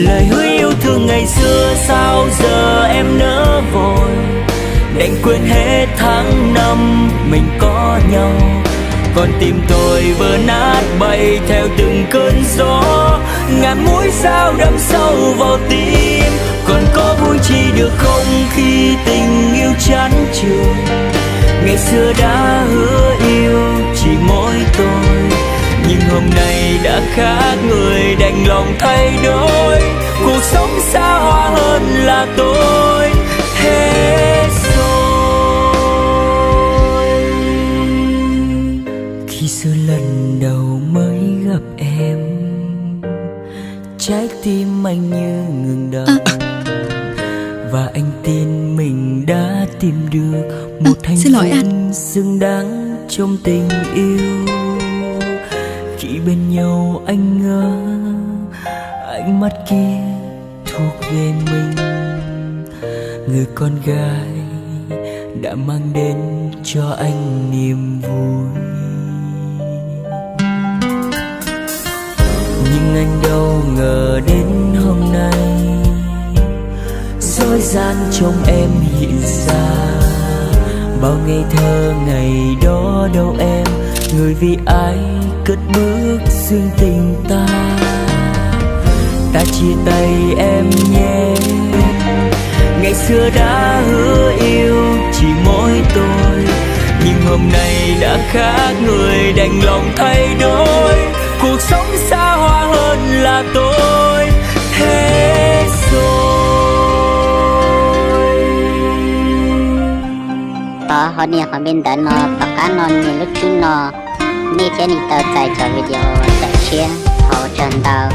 Lời hứa yêu thương ngày xưa sao giờ em nỡ vội, đành quên hết tháng năm mình có nhau. Còn tim tôi vỡ nát bay theo từng cơn gió, ngàn mũi sao đâm sâu vào tim. Còn có vui chi được không khi tình yêu chán trường, ngày xưa đã hứa yêu chỉ mỗi tôi, nhưng hôm nay đã khác người đành lòng thay đổi. Cuộc sống xa hoa hơn là tôi hết rồi. Khi xưa lần đầu mới gặp em, trái tim anh như ngừng đập, và anh tin mình đã tìm được một hạnh phúc xứng đáng trong tình yêu. Khi bên nhau anh ngỡ ánh mắt kia thuộc về mình, người con gái đã mang đến cho anh niềm vui. Nhưng anh đâu ngờ đến hôm nay dối gian trong em hiện ra. Bao ngây thơ ngày đó đâu em, người vì ai cất bước xuyên tình ta. Ta chia tay em nhé, ngày xưa đã hứa yêu chỉ mỗi tôi, nhưng hôm nay đã khác người đành lòng thay đổi. Cuộc sống xa hoa hơn là tôi hết rồi. Họ đi họ bên đó nó bạc cá non như lúc chúng nó nên thế này tao chạy cho video chạy chia họ trần tao